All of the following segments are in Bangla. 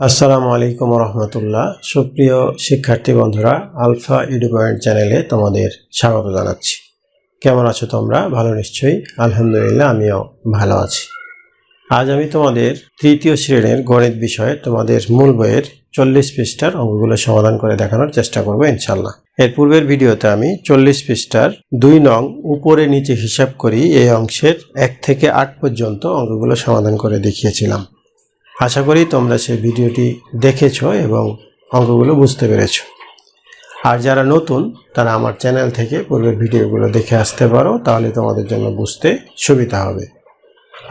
আসসালামু আলাইকুম রহমতুল্লাহ। সুপ্রিয় শিক্ষার্থী বন্ধুরা, আলফা এডুপয়েন্ট চ্যানেলে তোমাদের স্বাগত জানাচ্ছি। কেমন আছো তোমরা? ভালো নিশ্চয়ই। আলহামদুলিল্লাহ, আমিও ভালো আছি। আজ আমি তোমাদের তৃতীয় শ্রেণীর গণিত বিষয়ে তোমাদের মূল বইয়ের 40 পৃষ্ঠার অঙ্কগুলো সমাধান করে দেখানোর চেষ্টা করব ইনশাল্লাহ। এর পূর্বের ভিডিওতে আমি 40 পৃষ্ঠার 2 নং উপরে নিচে হিসাব করি এই অংশের 1 থেকে 8 পর্যন্ত অঙ্কগুলো সমাধান করে দেখিয়েছিলাম। আশা করি তোমরা সেই ভিডিওটি দেখেছো এবং অঙ্কগুলো বুঝতে পেরেছো। আর যারা নতুন তারা আমার চ্যানেল থেকে পূর্বের ভিডিওগুলো দেখে আসতে পারো, তাহলে তোমাদের জন্য বুঝতে সুবিধা হবে।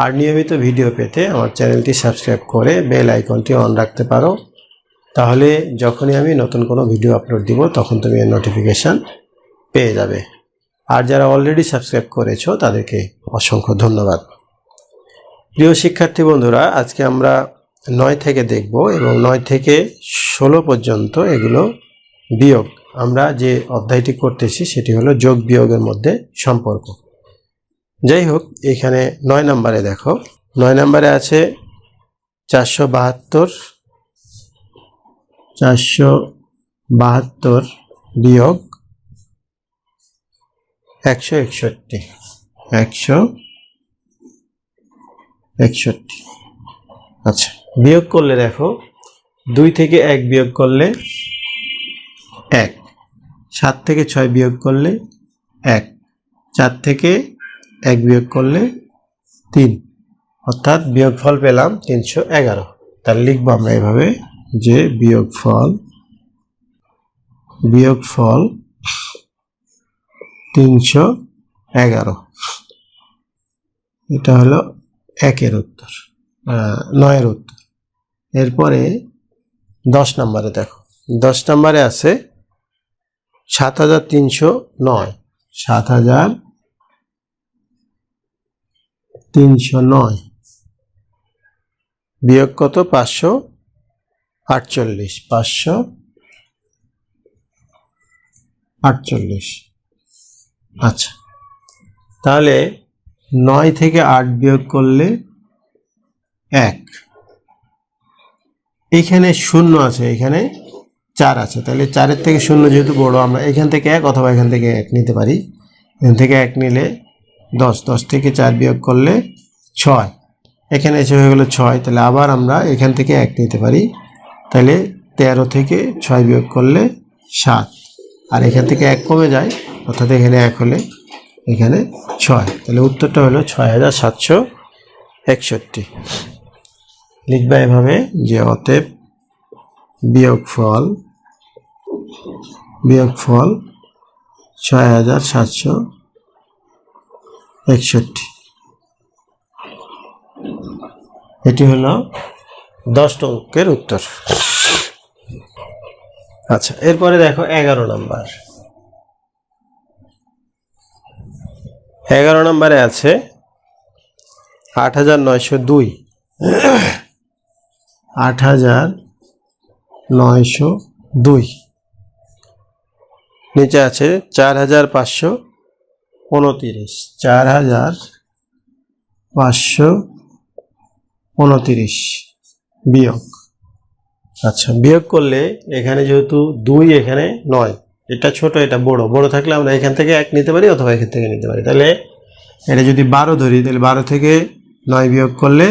আর নিয়মিত ভিডিও পেতে আমার চ্যানেলটি সাবস্ক্রাইব করে বেল আইকনটি অন রাখতে পারো, তাহলে যখনই আমি নতুন কোনো ভিডিও আপলোড দিব তখন তুমি এর নোটিফিকেশান পেয়ে যাবে। আর যারা অলরেডি সাবস্ক্রাইব করেছো তাদেরকে অসংখ্য ধন্যবাদ। প্রিয় শিক্ষার্থী বন্ধুরা, আজকে আমরা 9 থেকে দেখব এবং 9 থেকে 16 পর্যন্ত এগুলো বিয়োগ। আমরা যে অধ্যায়টি করতেছি সেটি হলো যোগ বিয়োগের মধ্যে সম্পর্ক। যাই হোক, এখানে 9 নম্বরে দেখো, 9 নম্বরে আছে 472 বিয়োগ 161। আচ্ছা, বিয়োগ করলে দেখো 2 থেকে 1 বিয়োগ করলে 1, 7 থেকে 6 বিয়োগ করলে 1, 4 থেকে 1 বিয়োগ করলে 3, অর্থাৎ বিয়োগফল পেলাম 311। তাহলে লিখবো আমরা এভাবে যে বিয়োগফল 311। এটা হলো 1-এর উত্তর, 9-এর উত্তর। এরপরে 10 নম্বরে দেখো, 10 নম্বরে আছে 7309। 7309 বিয়োগ কত? 548। 548। আচ্ছা, তাহলে 9 থেকে 8 বিয়োগ করলে 1, এখানে 0 আছে, এখানে 4 আছে, তাহলে 4-এর থেকে 0 যেহেতু বড়, আমরা এখান থেকে 1 অথবা এখান থেকে 1 নিতে পারি। এখান থেকে 1 নিলে 10, 10 থেকে 4 বিয়োগ করলে 6, এখানে এসে হয়ে গেলো 6, তাহলে আবার আমরা এখান থেকে 1 নিতে পারি। তাহলে 13 থেকে 6 বিয়োগ করলে 7, আর এখান থেকে 1 কমে যায়, অর্থাৎ এখানে 1 হলে এখানে 6, তাহলে উত্তরটা হলো 6761। লিখবা এভাবে যে অতএব বিয়োগফল 6761। এটি হলো 10 অঙ্কের উত্তর। আচ্ছা, এরপরে দেখো 11 নম্বর। 11 নম্বরে আছে 8902। 8902 নিচে আছে 4529। 4529 বিয়োগ। আচ্ছা, বিয়োগ করলে এখানে যেহেতু 2, এখানে 9, এটা ছোট এটা বড়, বড় থাকলে আমরা এখান থেকে 1 নিতে পারি অথবা এখান থেকে নিতে পারি। তাহলে এটা যদি 12 ধরি, তাহলে 12 থেকে 9 বিয়োগ করলে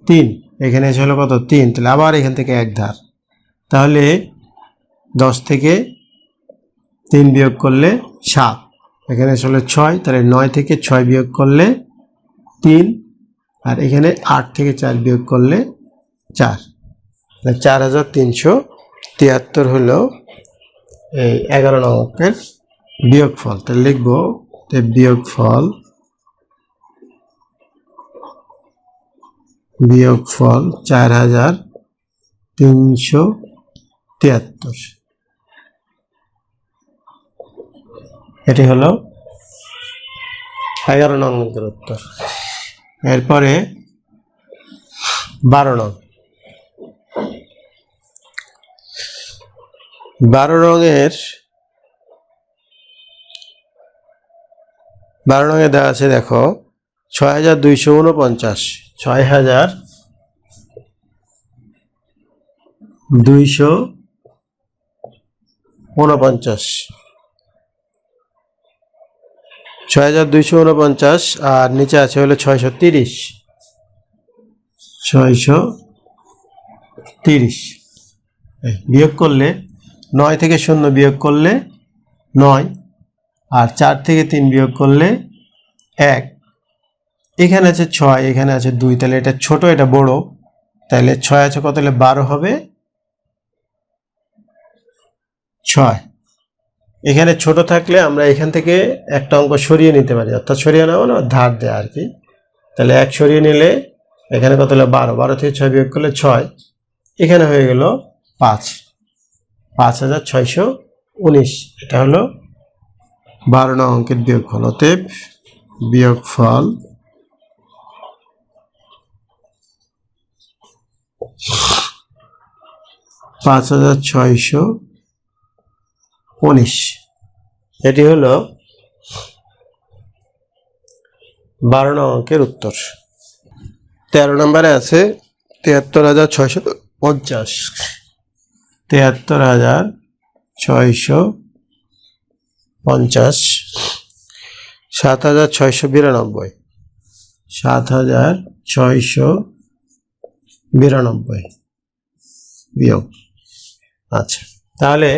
3, এখানে এসে হলো কত? 3, তাহলে আবার এখান থেকে 1 ধার, তাহলে 10 থেকে 3 বিয়োগ করলে 7, এখানে এসে হলো 6, তাহলে 9 থেকে 6 বিয়োগ করলে 3, আর এখানে 8 থেকে 4 বিয়োগ করলে 4, 4373 হলো এই 11 নং অঙ্কের বিয়োগফল। তাহলে লিখবো বিয়োগফল 4373। এটি হলো 11 নং অঙ্কের উত্তর। এরপরে 12 নং। 12 রঙে দেওয়া আছে দেখো 6249। 249, 6249 আর নিচে আছে হলো 630, 630 বিয়োগ করলে 9 থেকে 0 বিয়োগ করলে 9 আর 4 থেকে 3 বিয়োগ করলে 1, এখানে আছে 6, এখানে আছে 2, তাহলে এটা ছোট এটা বড়, তাহলে 6 আছে কত হলে 12 হবে 6। এখানে ছোট থাকলে আমরা এখান থেকে একটা অঙ্ক সরিয়ে নিতে পারি, অর্থাৎ সরিয়ে নেওয়া মানে ধার দেয়া আর কি। তাহলে 1 সরিয়ে নিলে এখানে কত হলো 12, 12 থেকে 6 বিয়োগ করলে 6, এখানে হয়ে গেল 5, 5619। এটা হলো 12 নং অঙ্কের বিয়োগফল। অতএব বিয়োগফল 5619, এটি হলো 12 নং অঙ্কের উত্তর। 13 নম্বরে আছে 73,650, 73,650, 7,692, 7,692 বিয়োগ। আচ্ছা, তাহলে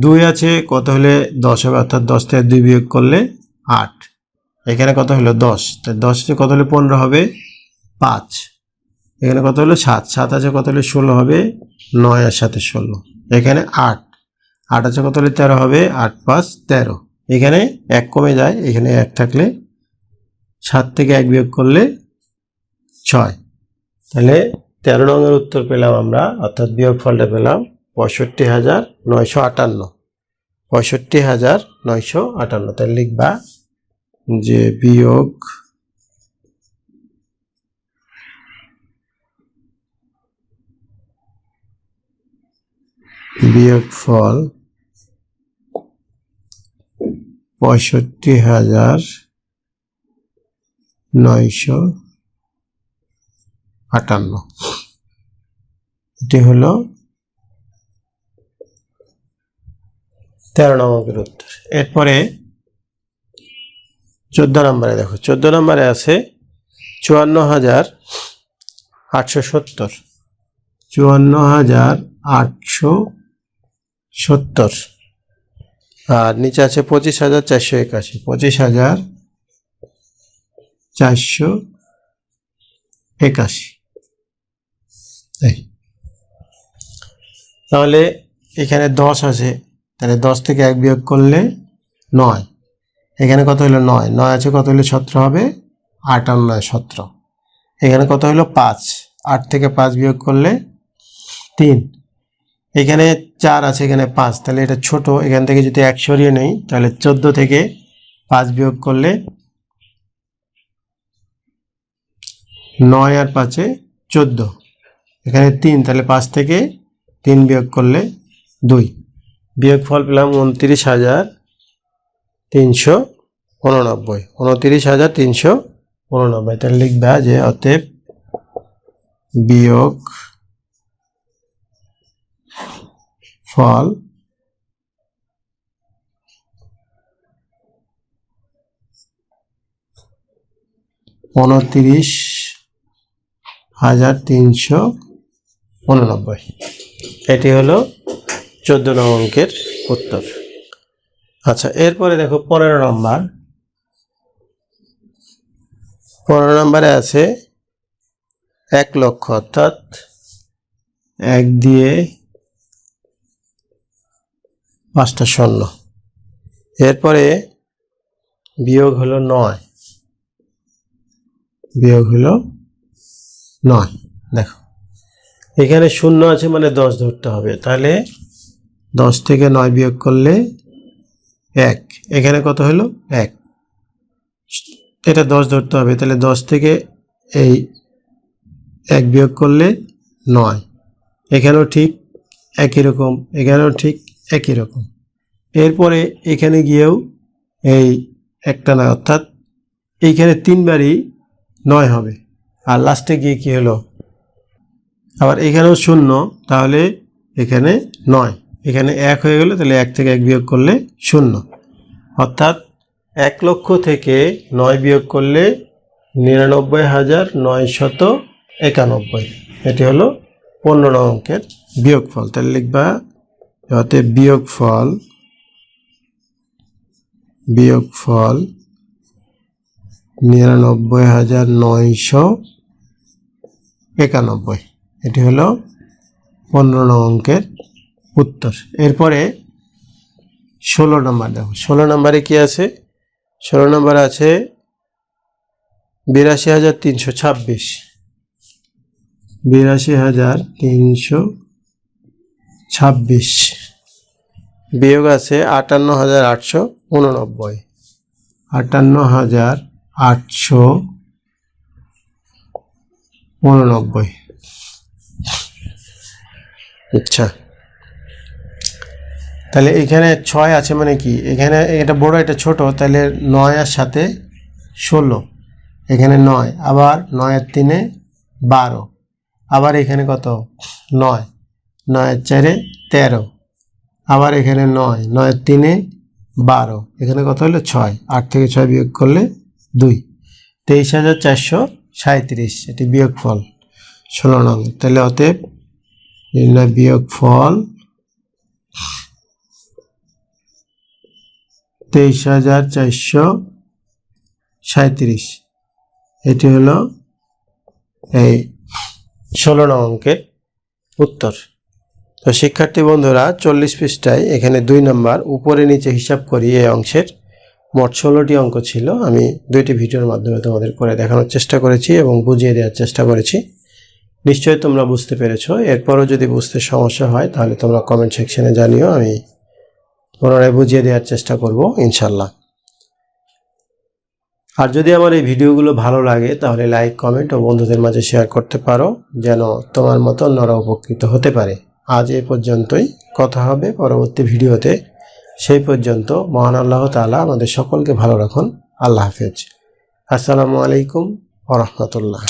2 আছে কত হলে 10 হবে, অর্থাৎ 10 থেকে 2 বিয়োগ করলে 8, এখানে কত হলো 10, তাই 10 থেকে কত হলে 15 হবে 5, এখানে কত হলো 7, 7 আছে কত হলে 16 হবে 9 আর 7 16, এখানে 8, 8 আছে কত হলে 13 হবে 8 5 13, এখানে 1 কমে যায়, এখানে 1 থাকলে 7 থেকে 1 বিয়োগ করলে 6, তাহলে 13 নংয়ের উত্তর পেলাম আমরা, অর্থাৎ বিয়োগফলটা পেলাম 65,958, 65,958। তাহলে লিখবা যে বিয়োগফল 65,958, এটি হলো 13 নম্বরের উত্তর। এরপরে 14 নম্বরে দেখো, 14 নম্বরে আছে 54,870, 54,870 আর নিচে আছে 25,481, 25,481। তাহলে এখানে 10 আছে, তাহলে 10 থেকে 1 বিয়োগ করলে 9, এখানে কত হলো 9, 9 আছে কত হলে 17 হবে 8 আর 9 17, এখানে কত হলো 5, 8 থেকে 5 বিয়োগ করলে 3, এখানে 4 আছে এখানে 5, তাহলে এটা ছোট, এখান থেকে যদি 1 সরিয়ে নেই তাহলে 14 থেকে 5 বিয়োগ করলে 9 আর 5 14, এখানে 3, তাহলে 5 থেকে 3 বিয়োগ করলে 2, বিয়োগফল পেলাম 29,389, 29,389। তাহলে লিখবা যে অতএব বিয়োগ ফল 29,389, এটি হলো 14 নং অঙ্কের উত্তর। আচ্ছা, এরপরে দেখো 15 নম্বর। 15 নম্বরে আছে 1 লক্ষ, অর্থাৎ 1 দিয়ে 5টা শূন্য, এরপরে বিয়োগ হলো 9, বিয়োগ হলো 9। দেখো এখানে 0 আছে মানে 10 ধরতে হবে, তাহলে 10 থেকে 9 বিয়োগ করলে 1, এখানে কত হলো 1, এটা 10 ধরতে হবে, তাহলে 10 থেকে এই 1 বিয়োগ করলে 9, এখানেও ঠিক একই রকম, এখানেও ঠিক একই রকম। এরপরে এখানে গিয়েও এই একটা নয়, অর্থাৎ এইখানে 3 বারই 9 হবে, আর লাস্টে গিয়ে কি হলো আবার এখানেও 0, তাহলে এখানে 9, এখানে 1 হয়ে গেল, তাহলে 1 থেকে 1 বিয়োগ করলে 0, অর্থাৎ 1 লক্ষ থেকে 9 বিয়োগ করলে 99,991। এটি হলো 15 নং অঙ্কের বিয়োগফল। তাহলে লিখবা অতএব বিয়োগফল 99,991। এটি হলো 15 নং অঙ্কের উত্তর। এরপরে 16 নম্বর দেখো। 16 নম্বরে কি আছে? 16 নম্বরে আছে 82,326। 82,326 বিয়োগ আছে 58,889। 58,889। আচ্ছা, তাহলে এখানে 6 আছে মানে কি, এখানে এটা বড় এটা ছোট, তাহলে 9 এর সাথে 16, এখানে 9, আবার 9 এর 3-এ 12, আবার এখানে কত 9, 9 এর 4-এ 13, আবার এখানে 9, 9 এর 3-এ 12, এখানে কত হলো 6, 8 থেকে 6 বিয়োগ করলে 2, 23,437। এটি বিয়োগফল 16 নং। তাহলে অতএব নির্ণয় বিয়োগফল 23,437। এটি হলো এই 16 নং অঙ্কের উত্তর। তো শিক্ষার্থী বন্ধুরা, 40 পৃষ্ঠায় এখানে 2 নম্বর উপরে নিচে হিসাব করি এই অংশের মোট 16টি অঙ্ক ছিল। আমি 2টি ভিডিওর মাধ্যমে তোমাদের করে দেখানোর চেষ্টা করেছি এবং বুঝিয়ে দেওয়ার চেষ্টা করেছি। নিশ্চয়ই তোমরা বুঝতে পেরেছো। এরপরও যদি বুঝতে সমস্যা হয় তাহলে তোমরা কমেন্ট সেকশনে জানিও, আমি পুনরায় বুঝিয়ে দেওয়ার চেষ্টা করব ইনশাল্লাহ। আর যদি আমার এই ভিডিওগুলো ভালো লাগে তাহলে লাইক, কমেন্ট ও বন্ধুদের মাঝে শেয়ার করতে পারো, যেন তোমার মতো অন্যরা উপকৃত হতে পারে। আজ এই পর্যন্তই, কথা হবে পরবর্তী ভিডিওতে। সেই পর্যন্ত মহান আল্লাহ তাআলা আমাদের সকলকে ভালো রাখুন। আল্লাহ হাফেজ। আসসালামু আলাইকুম ওয়া রাহমাতুল্লাহ।